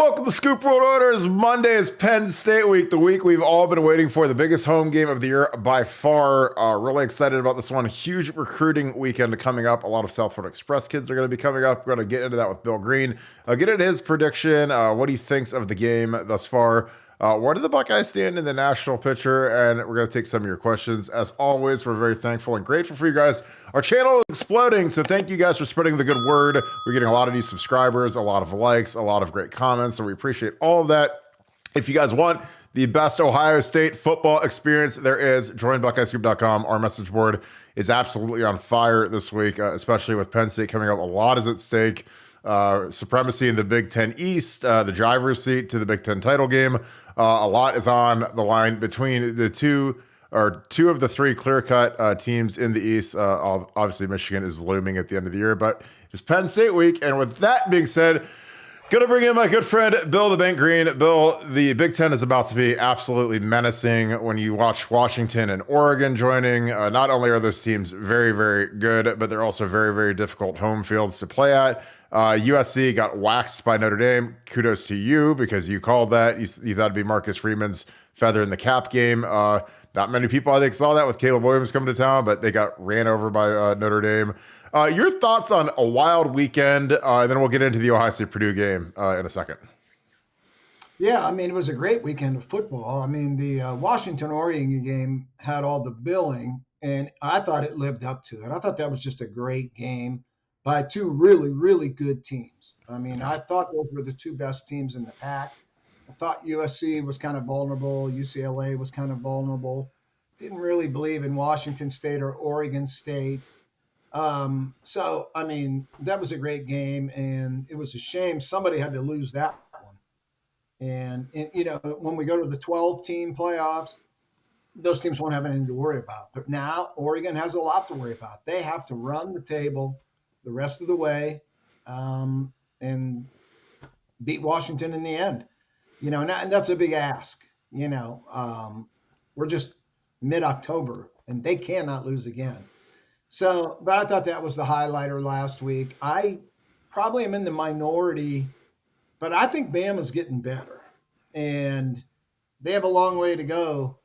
Welcome to Scoop World Orders. Monday is Penn State week, the week we've all been waiting for, the biggest home game of the year by far. Really excited about this one. Huge recruiting weekend coming up. A lot of South Florida Express kids are going to be coming up. We're going to get into that with Bill Greene. Get into his prediction, what he thinks of the game thus far. Where do the Buckeyes stand in the national picture? And we're going to take some of your questions. As always, we're very thankful and grateful for you guys. Our channel is exploding, so thank you guys for spreading the good word. We're getting a lot of new subscribers, a lot of likes, a lot of great comments, so we appreciate all of that. If you guys want the best Ohio State football experience there is, join BuckeyesScoop.com. Our message board is absolutely on fire this week, especially with Penn State coming up. A lot is at stake. Supremacy in the Big Ten East, the driver's seat to the Big Ten title game. A lot is on the line between the two of the three clear-cut teams in the East. Obviously, Michigan is looming at the end of the year, but just Penn State week. And with that being said, gonna bring in my good friend Bill the Bank Greene. Bill, the Big Ten is about to be absolutely menacing when you watch Washington and Oregon joining. Not only are those teams very, very good, but they're also very, very difficult home fields to play at. USC got waxed by Notre Dame. Kudos to you because you called that. You thought it'd be Marcus Freeman's feather in the cap game. Not many people, I think, saw that with Caleb Williams coming to town, but they got ran over by Notre Dame. Your thoughts on a wild weekend, and then we'll get into the Ohio State-Purdue game in a second. Yeah, I mean, it was a great weekend of football. I mean, the Washington-Oregon game had all the billing, and I thought it lived up to it. I thought that was just a great game by two really, really good teams. I mean, I thought those were the two best teams in the pack. I thought USC was kind of vulnerable. UCLA was kind of vulnerable. Didn't really believe in Washington State or Oregon State. So, I mean, that was a great game, and it was a shame somebody had to lose that one. And you know, when we go to the 12-team playoffs, those teams won't have anything to worry about. But now Oregon has a lot to worry about. They have to run the table the rest of the way and beat Washington in the end. You know, and that's a big ask. You know, we're just mid-October, and they cannot lose again. So, but I thought that was the highlighter last week. I probably am in the minority, but I think Bama's getting better. And they have a long way to go,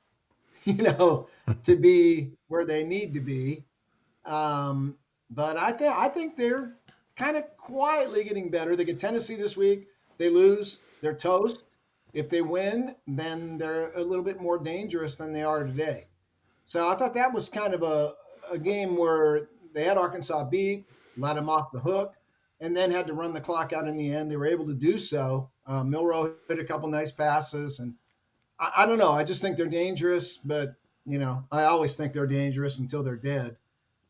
you know, to be where they need to be. But I think they're kind of quietly getting better. They get Tennessee this week. They lose, they're toast. If they win, then they're a little bit more dangerous than they are today. So I thought that was kind of a game where they had Arkansas beat, let them off the hook, and then had to run the clock out in the end. They were able to do so. Milroe hit a couple nice passes. And I don't know. I just think they're dangerous. But, you know, I always think they're dangerous until they're dead.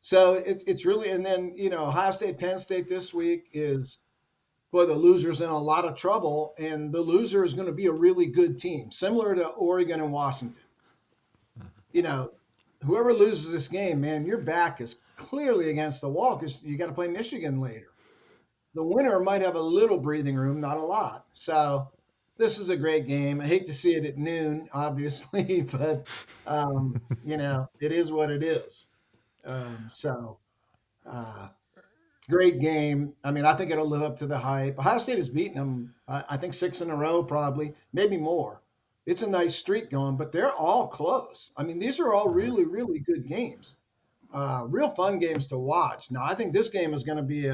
So it's really – and then, you know, Ohio State, Penn State this week is – boy, the loser's in a lot of trouble, and the loser is going to be a really good team, similar to Oregon and Washington. You know, whoever loses this game, man, your back is clearly against the wall because you got to play Michigan later. The winner might have a little breathing room, not a lot. So this is a great game. I hate to see it at noon, obviously, but, you know, it is what it is. Great game. I mean, I think it'll live up to the hype. Ohio State has beaten them, I think 6 in a row probably, maybe more. It's a nice streak going, but they're all close. I mean, these are all really, really good games. Real fun games to watch. Now, I think this game is going to be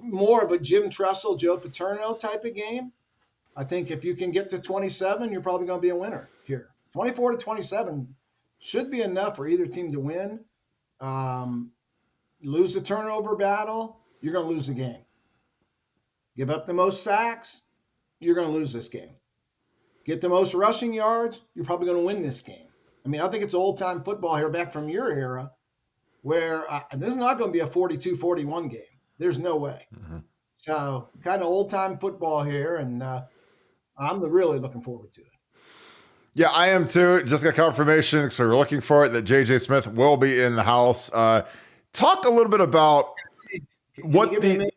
more of a Jim Tressel, Joe Paterno type of game. I think if you can get to 27, you're probably going to be a winner here. 24-27 should be enough for either team to win. Lose the turnover battle, you're going to lose the game. Give up the most sacks, you're going to lose this game. Get the most rushing yards, you're probably going to win this game. I mean, I think it's old-time football here back from your era where this is not going to be a 42-41 game. There's no way. Mm-hmm. So kind of old-time football here, and I'm really looking forward to it. Yeah, I am too. Just got confirmation because we were looking for it that J.J. Smith will be in the house. Talk a little bit about what the.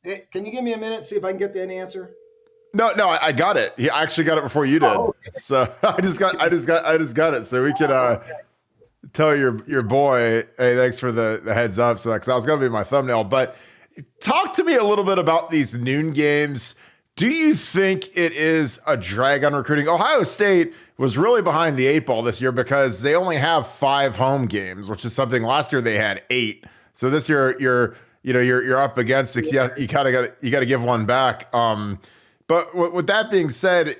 Can you give me a minute? See if I can get that answer. No, I got it. I actually got it before you did. Oh, okay. So I just got it. So we could tell your boy, hey, thanks for the heads up. So that was gonna be my thumbnail. But talk to me a little bit about these noon games. Do you think it is a drag on recruiting? Ohio State was really behind the eight ball this year because they only have 5 home games, which is something last year they had 8. So this year you're up against it. You kind of got to give one back. But with that being said,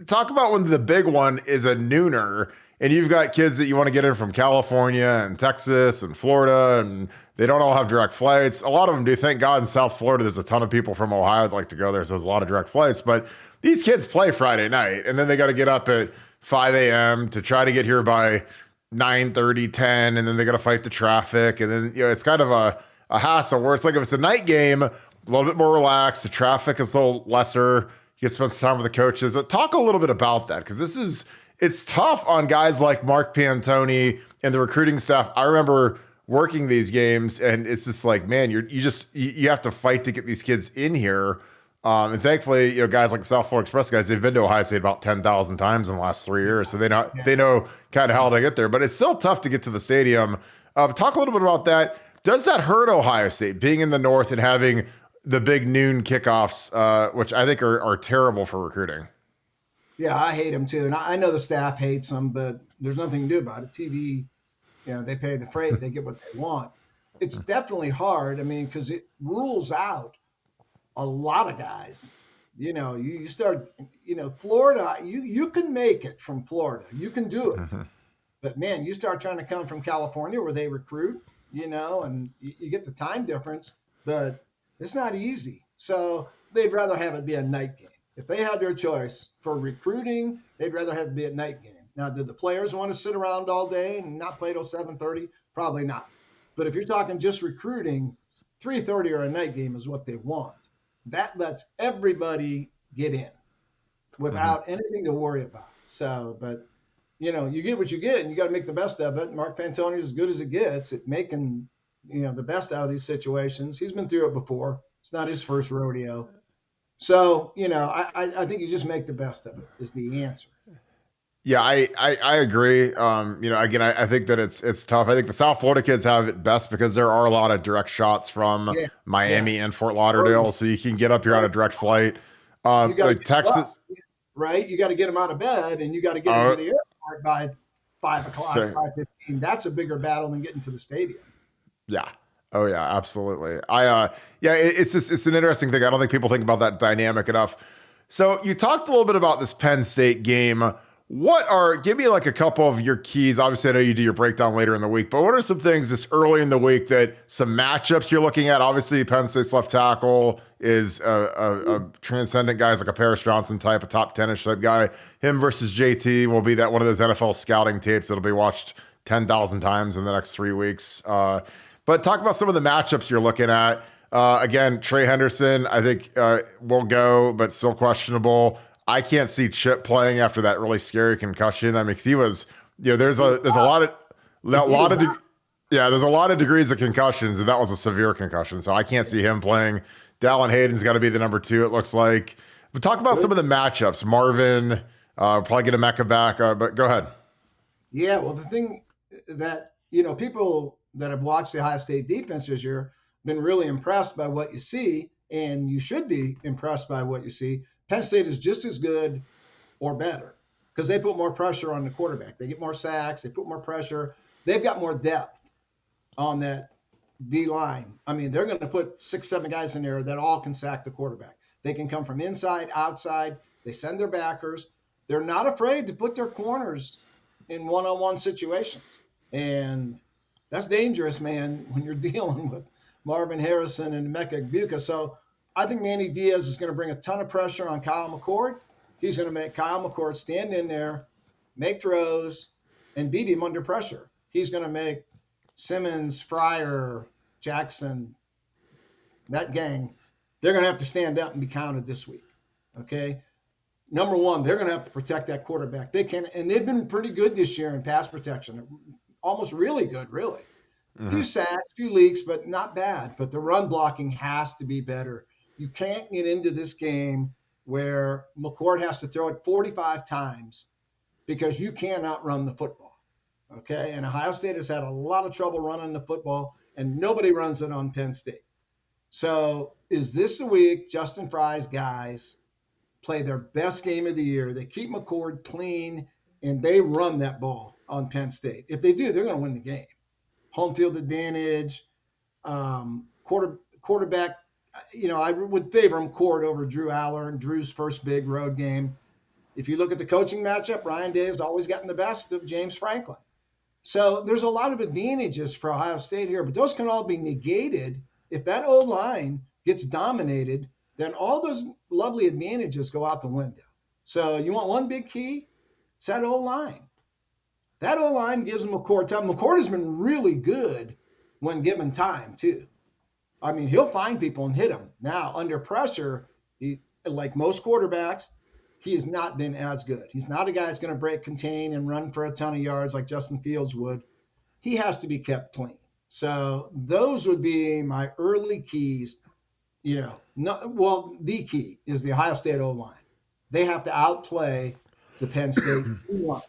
talk about when the big one is a nooner and you've got kids that you want to get in from California and Texas and Florida, and they don't all have direct flights. A lot of them do. Thank God in South Florida, there's a ton of people from Ohio that like to go there, so there's a lot of direct flights. But these kids play Friday night, and then they got to get up at 5 a.m. to try to get here by 9:30, 10, and then they got to fight the traffic. And then, it's kind of a hassle where it's like if it's a night game, a little bit more relaxed, the traffic is a little lesser, you get to spend some time with the coaches. But talk a little bit about that, because it's tough on guys like Mark Pantoni and the recruiting staff. I remember working these games, and it's just like, man, you have to fight to get these kids in here. And thankfully, guys like the South Florida Express guys, they've been to Ohio State about 10,000 times in the last 3 years, so they know kind of how to get there. But it's still tough to get to the stadium. Talk a little bit about that. Does that hurt Ohio State being in the North and having the big noon kickoffs, which I think are terrible for recruiting? Yeah, I hate them too. And I know the staff hates them, but there's nothing to do about it. TV, they pay the freight, they get what they want. It's definitely hard. I mean, because it rules out a lot of guys. You start, Florida, you can make it from Florida. You can do it. Mm-hmm. But man, you start trying to come from California where they recruit, and you get the time difference, but it's not easy. So they'd rather have it be a night game. If they had their choice for recruiting, they'd rather have it be a night game. Now, do the players want to sit around all day and not play till 7:30? Probably not. But if you're talking just recruiting, 3:30 or a night game is what they want. That lets everybody get in without anything to worry about. So, but, you get what you get, and you got to make the best of it. Mark Pantoni is as good as it gets at making, the best out of these situations. He's been through it before. It's not his first rodeo. So, I think you just make the best of it is the answer. Yeah, I agree. Again, I think that it's tough. I think the South Florida kids have it best because there are a lot of direct shots from Miami and Fort Lauderdale, so you can get up here on a direct flight. Like Texas, right? You got to get them out of bed, and you got to get them to the airport by 5 o'clock, 5:15. That's a bigger battle than getting to the stadium. Yeah. Oh yeah, absolutely. It's an interesting thing. I don't think people think about that dynamic enough. So you talked a little bit about this Penn State game. Give me like a couple of your keys. Obviously, I know you do your breakdown later in the week, but what are some things this early in the week some matchups you're looking at? Obviously, Penn State's left tackle is a transcendent guy, like a Paris Johnson type, a top 10-ish type guy. Him versus JT will be one of those NFL scouting tapes that'll be watched 10,000 times in the next 3 weeks. But talk about some of the matchups you're looking at. Again, Trey Henderson, I think will go, but still questionable. I can't see Chip playing after that really scary concussion. I mean, 'cause he was, there's a lot of degrees of concussions, and that was a severe concussion. So I can't see him playing. Dallin Hayden's got to be the number 2, it looks like. But talk about some of the matchups. Marvin, probably get a Mecca back, but go ahead. Yeah, well, the thing that, people that have watched the Ohio State defense this year been really impressed by what you see, and you should be impressed by what you see. Penn State is just as good or better because they put more pressure on the quarterback. They get more sacks. They put more pressure. They've got more depth on that D line. I mean, they're going to put 6, 7 guys in there that all can sack the quarterback. They can come from inside, outside. They send their backers. They're not afraid to put their corners in one-on-one situations. And that's dangerous, man, when you're dealing with Marvin Harrison and Mecca Buka. So I think Manny Diaz is going to bring a ton of pressure on Kyle McCord. He's going to make Kyle McCord stand in there, make throws, and beat him under pressure. He's going to make Simmons, Fryer, Jackson, that gang, they're going to have to stand up and be counted this week. Okay? Number one, they're going to have to protect that quarterback. They can, and they've been pretty good this year in pass protection. Almost really good, really. A few sacks, few leaks, but not bad. But the run blocking has to be better. You can't get into this game where McCord has to throw it 45 times because you cannot run the football. Okay? And Ohio State has had a lot of trouble running the football, and nobody runs it on Penn State. So is this the week Justin Fry's guys play their best game of the year? They keep McCord clean and they run that ball on Penn State. If they do, they're going to win the game. Home field advantage, quarterback. I would favor him Cord over Drew Aller and Drew's first big road game. If you look at the coaching matchup, Ryan Day has always gotten the best of James Franklin. So there's a lot of advantages for Ohio State here, but those can all be negated if that O-line gets dominated. Then all those lovely advantages go out the window. So you want one big key? It's that O-line. That O-line gives them McCord time. McCord has been really good when given time, too. I mean, he'll find people and hit them. Now, under pressure, like most quarterbacks, he has not been as good. He's not a guy that's going to break, contain, and run for a ton of yards like Justin Fields would. He has to be kept clean. So those would be my early keys. The key is the Ohio State O-line. They have to outplay the Penn State line.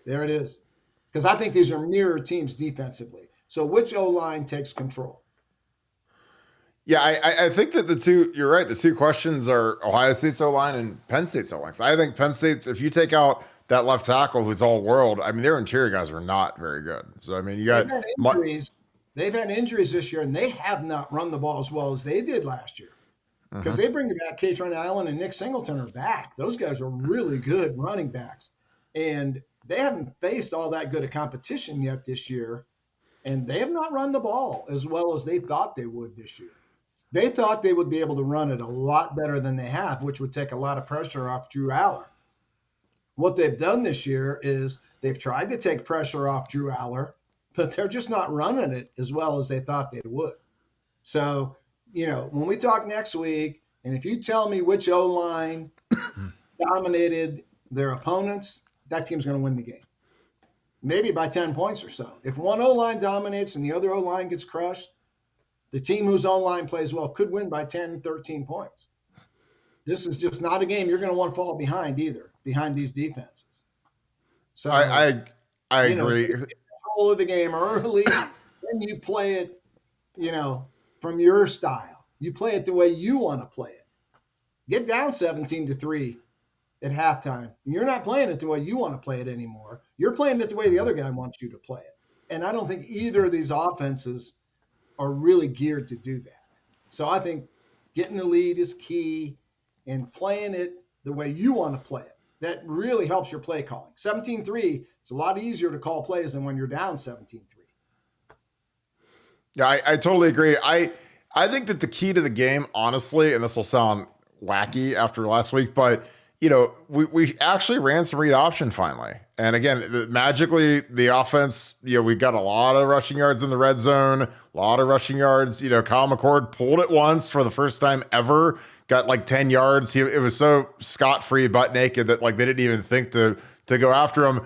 There it is. Because I think these are mirror teams defensively. So which O-line takes control? Yeah, I think that you're right. The two questions are Ohio State's O-line and Penn State's O-line. I think Penn State's, if you take out that left tackle who's all world, I mean, their interior guys are not very good. So, I mean, you got injuries. They've had injuries this year, and they have not run the ball as well as they did last year. Because they bring back Katron Allen and Nick Singleton are back. Those guys are really good running backs. And they haven't faced all that good a competition yet this year. And they have not run the ball as well as they thought they would this year. They thought they would be able to run it a lot better than they have, which would take a lot of pressure off Drew Aller. What they've done this year is they've tried to take pressure off Drew Aller, but they're just not running it as well as they thought they would. So, when we talk next week, and if you tell me which O-line dominated their opponents, that team's going to win the game. Maybe by 10 points or so. If one O-line dominates and the other O-line gets crushed, the team whose O-line plays well could win by 10, 13 points. This is just not a game you're going to want to fall behind either, behind these defenses. So I agree. You get control of the game early, then you play it, from your style. You play it the way you want to play it. Get down 17-3 at halftime. You're not playing it the way you want to play it anymore. You're playing it the way the other guy wants you to play it. And I don't think either of these offenses are really geared to do that. So I think getting the lead is key and playing it the way you want to play it. That really helps your play calling. 17-3, it's a lot easier to call plays than when you're down 17-3. Yeah, I totally agree. I think that the key to the game, honestly, and this will sound wacky after last week, but we actually ran some read option finally. And again, magically, the offense, we got a lot of rushing yards in the red zone, a lot of rushing yards. Kyle McCord pulled it once for the first time ever, got like 10 yards. It was so scot-free, butt naked that they didn't even think to go after him.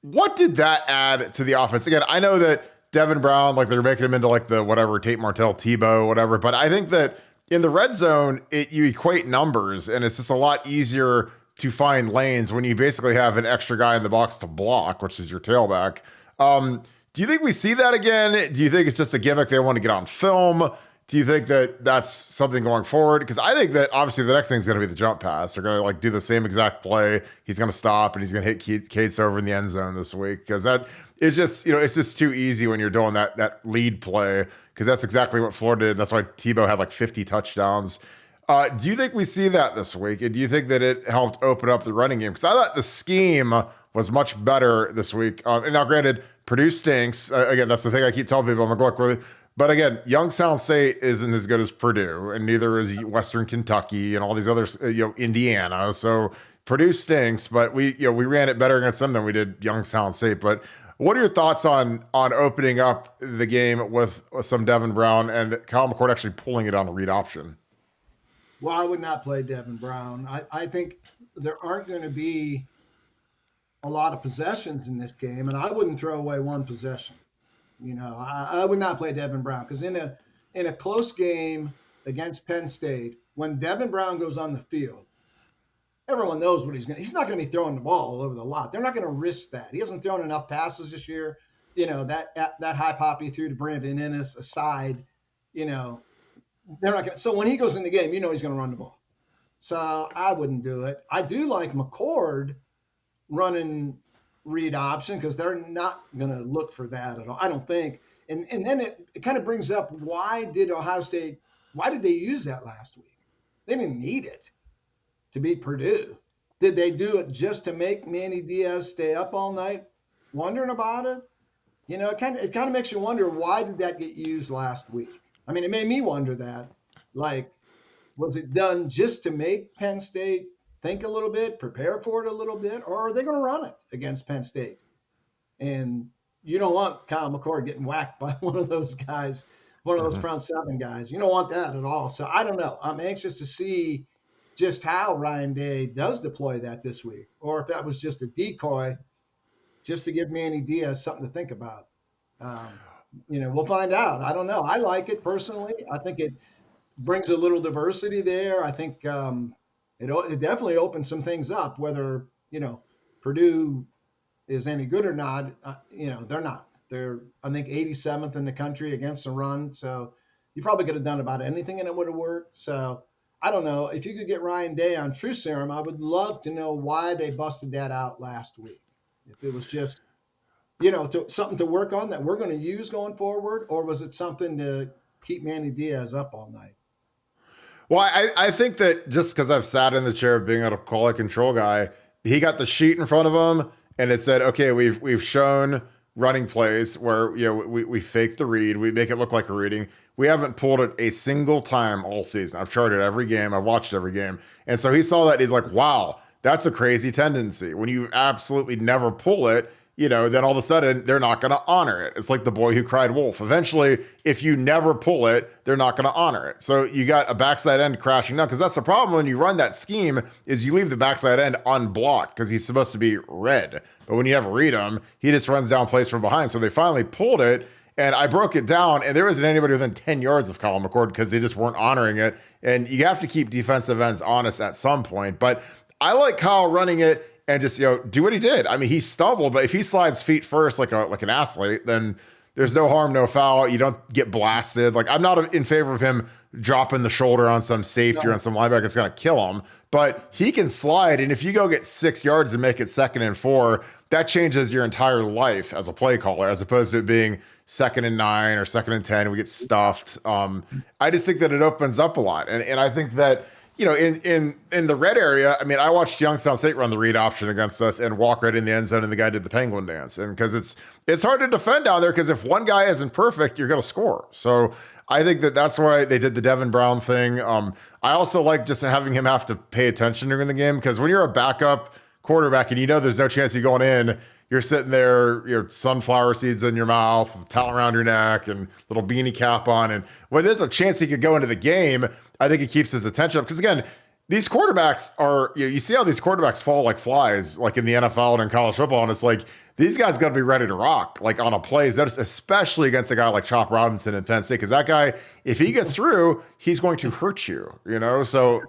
What did that add to the offense? Again, I know that Devin Brown, they're making him into the whatever, Tate Martell, Tebow, whatever. But I think that in the red zone, you equate numbers, and it's just a lot easier to find lanes when you basically have an extra guy in the box to block, which is your tailback. Do you think we see that again? Do you think it's just a gimmick they want to get on film? Do you think that that's something going forward? Because I think that obviously the next thing is going to be the jump pass. They're going to do the same exact play. He's going to stop and he's going to hit Cates over in the end zone this week. Because that is just, it's just too easy when you're doing that lead play. Because that's exactly what Florida did. That's why Tebow had 50 touchdowns. Do you think we see that this week? And do you think that it helped open up the running game? Because I thought the scheme was much better this week. And now, granted, Purdue stinks. Again, that's the thing I keep telling people. I'm like, look, but again, Youngstown State isn't as good as Purdue, and neither is Western Kentucky and all these others, Indiana. So Purdue stinks, but we ran it better against them than we did Youngstown State. But what are your thoughts on opening up the game with some Devin Brown and Kyle McCord actually pulling it on a read option? Well, I would not play Devin Brown. I think there aren't going to be a lot of possessions in this game, and I wouldn't throw away one possession. I would not play Devin Brown because in a close game against Penn State, when Devin Brown goes on the field, everyone knows what he's not going to be throwing the ball all over the lot. They're not going to risk that. He hasn't thrown enough passes this year. That high pop he threw to Brandon Ennis aside, they're not going to. So when he goes in the game, he's going to run the ball. So I wouldn't do it. I do like McCord running read option because they're not going to look for that at all. I don't think. And then it kind of brings up, why did they use that last week? They didn't need it to beat Purdue. Did they do it just to make Manny Diaz stay up all night wondering about it? It kind of makes you wonder, why did that get used last week? I mean, it made me wonder that. Like, was it done just to make Penn State think a little bit, prepare for it a little bit, or are they going to run it against Penn State? And you don't want Kyle McCord getting whacked by one of those guys, one of those front seven guys. You don't want that at all. So I don't know. I'm anxious to see just how Ryan Day does deploy that this week, or if that was just a decoy just to give Manny Diaz something to think about. We'll find out. I don't know. I like it personally. I think it brings a little diversity there. I think it definitely opens some things up, whether, Purdue is any good or not. They're not. They're, I think, 87th in the country against the run. So you probably could have done about anything and it would have worked. So I don't know. If you could get Ryan Day on True Serum, I would love to know why they busted that out last week. If it was just, something to work on that we're going to use going forward, or was it something to keep Manny Diaz up all night? Well, I think that just because I've sat in the chair of being a quality control guy, he got the sheet in front of him and it said, okay, we've shown running plays where we fake the read, we make it look like a reading. We haven't pulled it a single time all season. I've charted every game, I've watched every game. And so he saw that, he's like, wow, that's a crazy tendency. When you absolutely never pull it, then all of a sudden they're not going to honor it. It's like the boy who cried wolf. Eventually, if you never pull it, they're not going to honor it. So you got a backside end crashing down, because that's the problem when you run that scheme is you leave the backside end unblocked because he's supposed to be red. But when you never read him, he just runs down plays from behind. So they finally pulled it, and I broke it down, and there wasn't anybody within 10 yards of Kyle McCord because they just weren't honoring it. And you have to keep defensive ends honest at some point. But I like Kyle running it and just, do what he did. I mean, he stumbled, but if he slides feet first like an athlete, then there's no harm, no foul. You don't get blasted. Like, I'm not in favor of him dropping the shoulder on some safety or on some linebacker that's going to kill him, but he can slide. And if you go get 6 yards and make it 2nd and 4, that changes your entire life as a play caller, as opposed to it being 2nd and 9 or 2nd and 10, and we get stuffed. I just think that it opens up a lot. And I think that, in the red area, I mean, I watched Youngstown State run the read option against us and walk right in the end zone, and the guy did the penguin dance. And because it's hard to defend down there, because if one guy isn't perfect, you're going to score. So I think that's why they did the Devin Brown thing. I also like just having him have to pay attention during the game, because when you're a backup quarterback and there's no chance of you going in, you're sitting there, sunflower seeds in your mouth, towel around your neck, and little beanie cap on. And when there's a chance he could go into the game, I think it keeps his attention up. Because again, these quarterbacks are, you see how these quarterbacks fall like flies, like in the NFL and in college football. And it's like, these guys got to be ready to rock, like on a plays, especially against a guy like Chop Robinson in Penn State. Because that guy, if he gets through, he's going to hurt you, So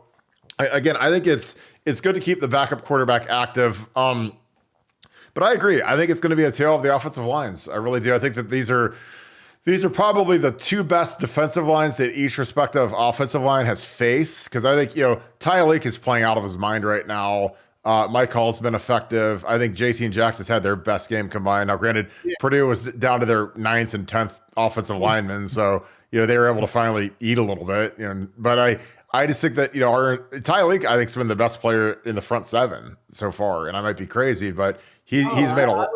again, I think it's good to keep the backup quarterback active. But I agree. I think it's going to be a tale of the offensive lines. I really do. I think that these are probably the two best defensive lines that each respective offensive line has faced. Because I think, Ty Leak is playing out of his mind right now. Mike Hall's been effective. I think JT and Jack just had their best game combined. Now, granted, Purdue was down to their 9th and 10th offensive linemen. So, they were able to finally eat a little bit. But I just think that, our Ty Leak, I think, has been the best player in the front 7 so far. And I might be crazy, but he's made a lot.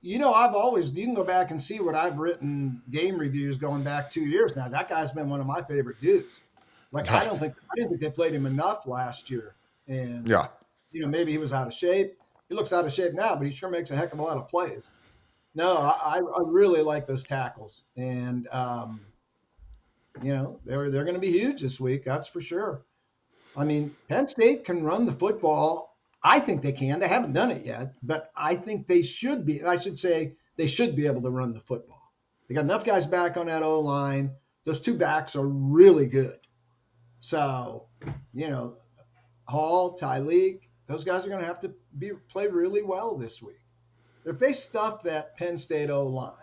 You can go back and see what I've written game reviews going back 2 years now. That guy's been one of my favorite dudes. Like, I didn't think they played him enough last year. And, maybe he was out of shape. He looks out of shape now, but he sure makes a heck of a lot of plays. No, I really like those tackles. And, they're going to be huge this week. That's for sure. I mean, Penn State can run the football. I think they can. They haven't done it yet, but I think they should be. I should say they should be able to run the football. They got enough guys back on that O-line. Those two backs are really good. So, Hall, Ty Leak, those guys are going to have to play really well this week. If they stuff that Penn State O-line,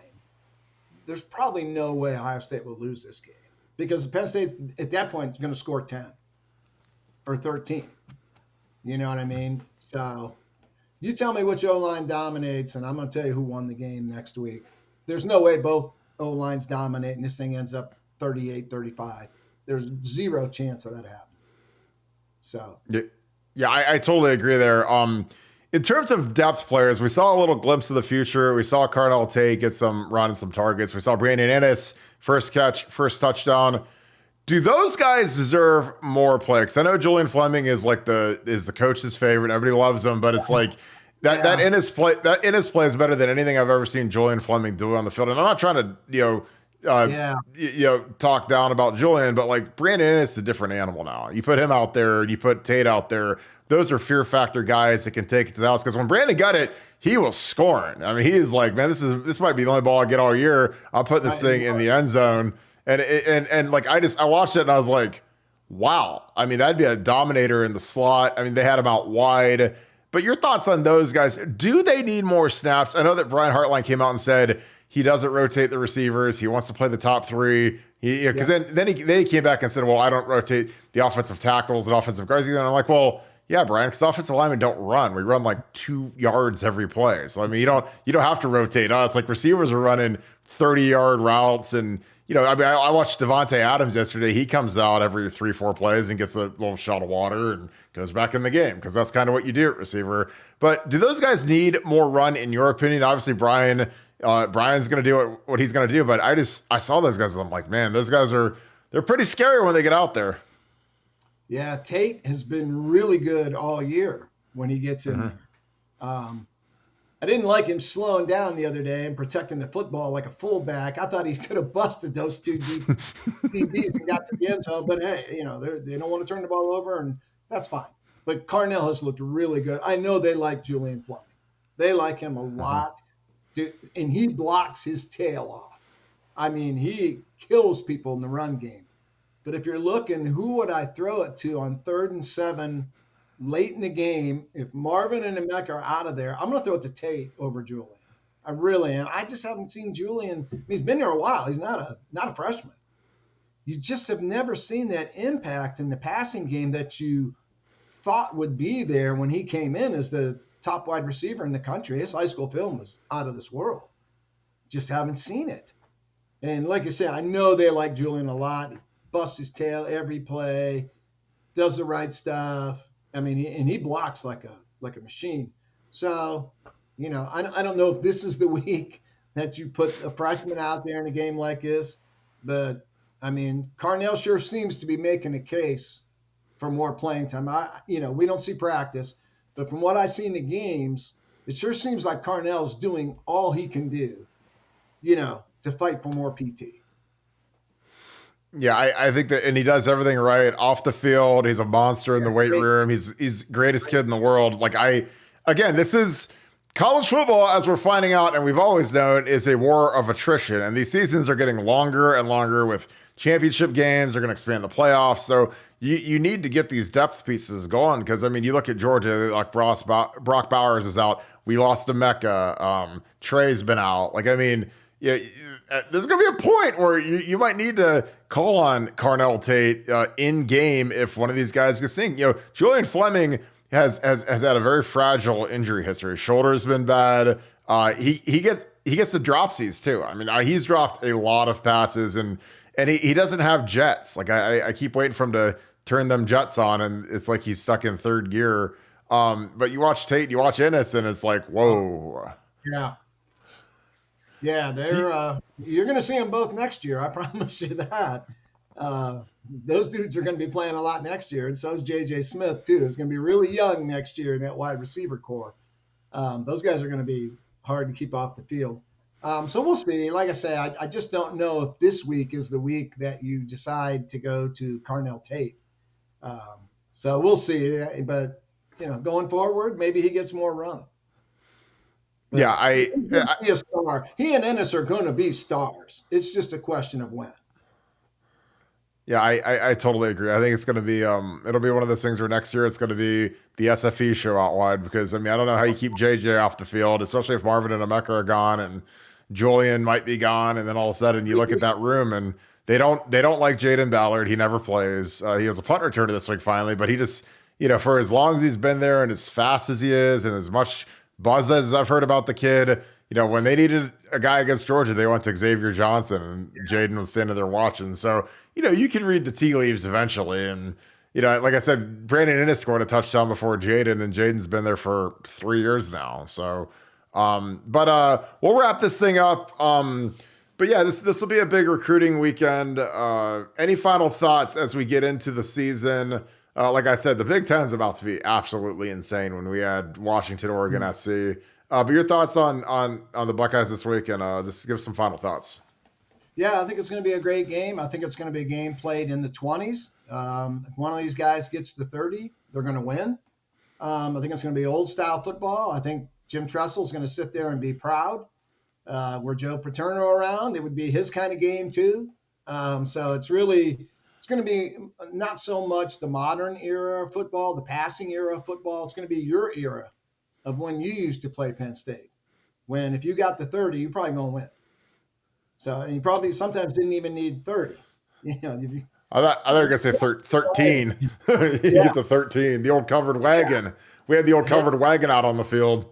there's probably no way Ohio State will lose this game. because Penn State at that point is going to score 10 or 13. You know what I mean? So you tell me which O-line dominates, and I'm going to tell you who won the game next week. There's no way both O-lines dominate and this thing ends up 38-35. There's zero chance of that happening. So yeah, I totally agree there. In terms of depth players, we saw a little glimpse of the future. We saw Carnell Tate get some run and some targets. We saw Brandon Ennis, first catch, first touchdown. Do those guys deserve more play? Because I know Julian Fleming is the coach's favorite. Everybody loves him, but it's like that Ennis play is better than anything I've ever seen Julian Fleming do on the field. And I'm not trying to talk down about Julian, but like Brandon Ennis is a different animal now. You put him out there and you put Tate out there. Those are fear factor guys that can take it to the house. Because when Brandon got it, he was scoring. I mean, he is like, man, this might be the only ball I get all year. I'm putting this thing in the end zone. And like I watched it and I was like, wow. I mean, that'd be a dominator in the slot. I mean, they had him out wide. But your thoughts on those guys? Do they need more snaps? I know that Brian Hartline came out and said he doesn't rotate the receivers. He wants to play the top three. Because then he came back and said, well, I don't rotate the offensive tackles and offensive guards either. And I'm like, well, yeah, Brian, because offensive linemen don't run. We run like 2 yards every play. So I mean, you don't have to rotate us. Like receivers are running 30-yard routes, and I mean, I watched Devontae Adams yesterday. He comes out every 3-4 plays and gets a little shot of water and goes back in the game because that's kind of what you do at receiver. But do those guys need more run in your opinion? Obviously, Brian's going to do what he's going to do, but I saw those guys and I'm like, man, those guys they're pretty scary when they get out there. Yeah, Tate has been really good all year when he gets in there. I didn't like him slowing down the other day and protecting the football like a fullback. I thought he could have busted those two DBs and got to the end zone. But hey, they don't want to turn the ball over, and that's fine. But Carnell has looked really good. I know they like Julian Fleming. They like him a lot. Dude, and he blocks his tail off. I mean, he kills people in the run game. But if you're looking, who would I throw it to on 3rd and 7 late in the game? If Marvin and Emeka are out of there, I'm going to throw it to Tate over Julian. I really am. I just haven't seen Julian. I mean, he's been there a while. He's not a freshman. You just have never seen that impact in the passing game that you thought would be there when he came in as the top wide receiver in the country. His high school film was out of this world. Just haven't seen it. And like I said, I know they like Julian a lot. Busts his tail every play, does the right stuff. I mean, he blocks like a machine. So, I don't know if this is the week that you put a freshman out there in a game like this, but I mean, Carnell sure seems to be making a case for more playing time. We don't see practice, but from what I see in the games, it sure seems like Carnell's doing all he can do, to fight for more PT. Yeah, I think that, and he does everything right off the field. He's a monster in the weight room. He's greatest kid in the world. This is college football, as we're finding out, and we've always known, is a war of attrition. And these seasons are getting longer and longer with championship games. They're going to expand the playoffs. So you need to get these depth pieces going. Because, I mean, you look at Georgia, like Brock Bowers is out. We lost to Mecca. Trey's been out. There's going to be a point where you might need to call on Carnell Tate in game if one of these guys gets sting. Julian Fleming has had a very fragile injury history. His shoulder's been bad. He gets the dropsies too. I mean, he's dropped a lot of passes and he doesn't have jets. Like I keep waiting for him to turn them jets on, and it's like he's stuck in third gear. But you watch Tate, you watch Ennis, and it's like, whoa. Yeah. Yeah, you're going to see them both next year. I promise you that. Those dudes are going to be playing a lot next year, and so is J.J. Smith, too. It's going to be really young next year in that wide receiver core. Those guys are going to be hard to keep off the field. So we'll see. Like I say, I just don't know if this week is the week that you decide to go to Carnell Tate. So we'll see. But, going forward, maybe he gets more run. But be a star. He and Ennis are going to be stars. It's just a question of when. Yeah, I totally agree. I think it's going to be it'll be one of those things where next year it's going to be the SFE show out wide, because I mean, I don't know how you keep JJ off the field, especially if Marvin and Emeka are gone and Julian might be gone, and then all of a sudden you look at that room and They don't like Jaden Ballard. He never plays. He has a punt returner this week finally, but he just, for as long as he's been there and as fast as he is and as much buzz as I've heard about the kid, when they needed a guy against Georgia, they went to Xavier Johnson, and Jaden was standing there watching. So, you can read the tea leaves eventually. And, like I said, Brandon Innes scored a touchdown before Jaden, and Jaden's been there for 3 years now. So, but we'll wrap this thing up. But yeah, this will be a big recruiting weekend. Any final thoughts as we get into the season? Like I said, the Big Ten's about to be absolutely insane when we add Washington, Oregon, SC. But your thoughts on the Buckeyes this week, and just give some final thoughts. Yeah, I think it's going to be a great game. I think it's going to be a game played in the 20s. If one of these guys gets to 30, they're going to win. I think it's going to be old style football. I think Jim Tressel's going to sit there and be proud. Were Joe Paterno around, it would be his kind of game too. So it's going to be not so much the modern era of football, the passing era of football. It's going to be your era of when you used to play Penn State. When if you got to 30, you're probably going to win. So, and you probably sometimes didn't even need 30. I thought you were going to say 13. You get to 13, the old covered wagon. Yeah. We had the old covered wagon out on the field.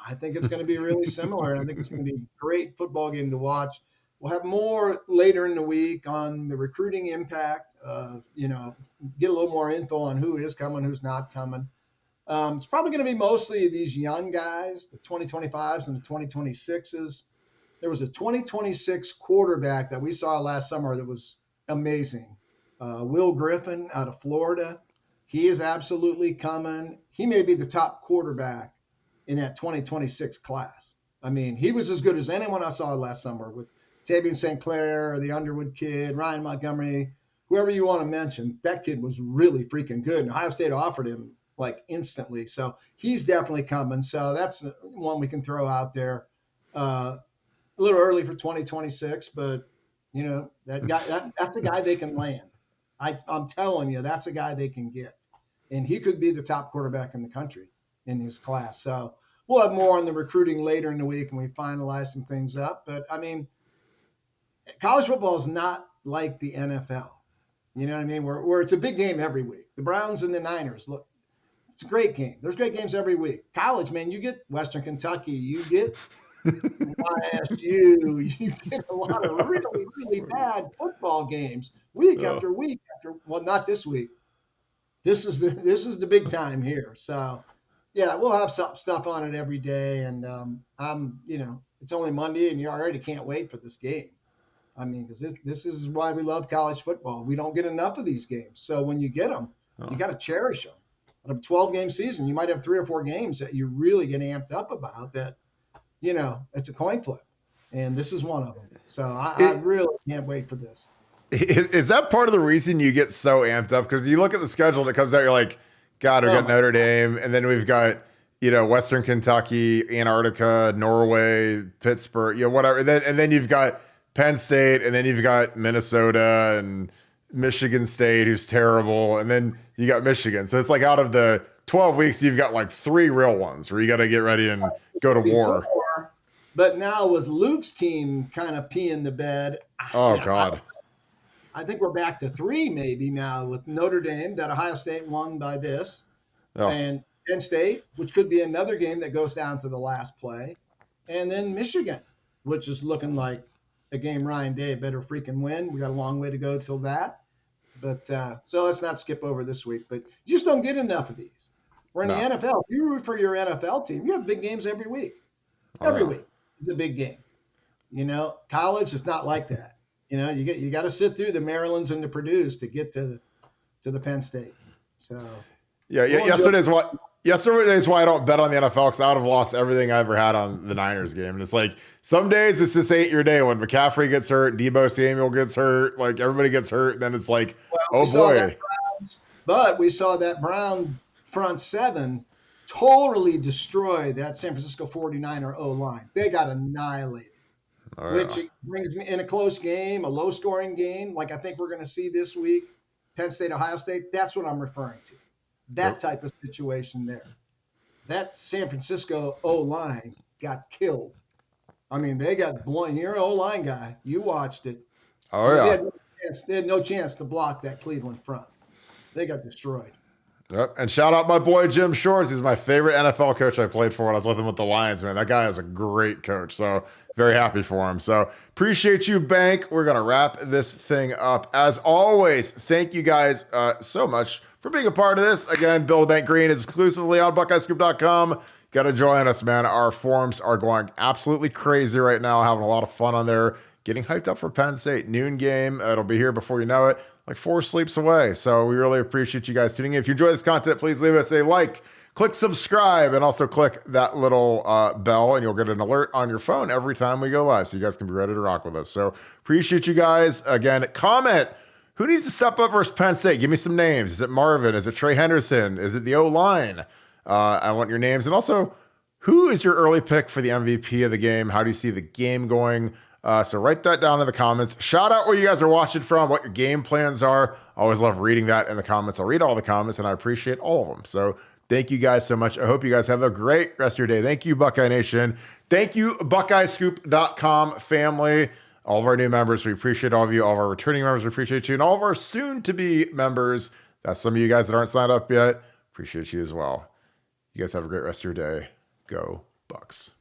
I think it's going to be really similar. I think it's going to be a great football game to watch. We'll have more later in the week on the recruiting impact. Get a little more info on who is coming, who's not coming. It's probably going to be mostly these young guys, the 2025s and the 2026s. There was a 2026 quarterback that we saw last summer that was amazing. Will Griffin out of Florida. He is absolutely coming. He may be the top quarterback in that 2026 class. I mean, he was as good as anyone I saw last summer with Tavian St. Clair, the Underwood kid, Ryan Montgomery, whoever you want to mention. That kid was really freaking good. And Ohio State offered him like instantly. So he's definitely coming. So that's one we can throw out there. A little early for 2026, but that guy, that's a guy they can land. I'm telling you, that's a guy they can get. And he could be the top quarterback in the country in his class. So we'll have more on the recruiting later in the week when we finalize some things up. But I mean, college football is not like the NFL. You know what I mean? Where it's a big game every week. The Browns and the Niners, look, it's a great game. There's great games every week. College, man, you get Western Kentucky, you get YSU, you get a lot of really, really bad football games week after week after. Well, not this week. This is the big time here. So, yeah, we'll have stuff on it every day, and it's only Monday, and you already can't wait for this game. I mean, because this is why we love college football. We don't get enough of these games, so when you get them, you got to cherish them. Out of a 12-game season, you might have 3 or 4 games that you really get amped up about. That it's a coin flip, and this is one of them. So I really can't wait for this. Is that part of the reason you get so amped up? Because you look at the schedule that comes out, you're like, God, we got Notre Dame, and then we've got Western Kentucky, Antarctica, Norway, Pittsburgh, whatever, and then you've got Penn State, and then you've got Minnesota and Michigan State, who's terrible, and then you got Michigan. So it's like out of the 12 weeks, you've got like 3 real ones where you got to get ready and go to war. But now with Luke's team kind of peeing the bed. Oh God. I think we're back to 3 maybe now with Notre Dame that Ohio State won by this, and Penn State, which could be another game that goes down to the last play, and then Michigan, which is looking like a game Ryan Day better freaking win. We got a long way to go till that, but so let's not skip over this week. But you just don't get enough of these. We're in the NFL. If you root for your NFL team, you have big games every week. Every week is a big game. College is not like that. You got to sit through the Marylands and the Purdue's to get to the Penn State. So yesterday's why I don't bet on the NFL, because I would have lost everything I ever had on the Niners game. And it's like some days it's just ain't your day. When McCaffrey gets hurt, Deebo Samuel gets hurt, like everybody gets hurt, then it's like, oh boy. But we saw that Brown front 7 totally destroy that San Francisco 49er O-line. They got annihilated. Which brings me in a close game, a low-scoring game, like I think we're going to see this week, Penn State, Ohio State. That's what I'm referring to. That type of situation there. That San Francisco O-line got killed. I mean, they got blown. You're an O-line guy. You watched it. Oh, yeah. They had no chance to block that Cleveland front. They got destroyed. Yep. And shout out my boy Jim Shores. He's my favorite NFL coach I played for when I was with him with the Lions, man. That guy is a great coach. So very happy for him. So appreciate you, Bank. We're going to wrap this thing up. As always, thank you guys so much for being a part of this. Again, Bill Bank Greene is exclusively on BuckeyesCoop.com. Got to join us, man. Our forums are going absolutely crazy right now, having a lot of fun on there, getting hyped up for Penn State. Noon game. It'll be here before you know it, like 4 sleeps away. So we really appreciate you guys tuning in. If you enjoy this content, please leave us a like, click subscribe, and also click that little bell, and you'll get an alert on your phone every time we go live, so you guys can be ready to rock with us. So appreciate you guys. Again, comment. Who needs to step up versus Penn State? Give me some names. Is it Marvin? Is it Trey Henderson? Is it the O-line? I want your names. And also, who is your early pick for the MVP of the game? How do you see the game going? So write that down in the comments. Shout out where you guys are watching from, what your game plans are. I always love reading that in the comments. I'll read all the comments, and I appreciate all of them. So thank you guys so much. I hope you guys have a great rest of your day. Thank you, Buckeye Nation. Thank you, BuckeyesCoop.com family. All of our new members, we appreciate all of you. All of our returning members, we appreciate you. And all of our soon-to-be members, that's some of you guys that aren't signed up yet, appreciate you as well. You guys have a great rest of your day. Go Bucks.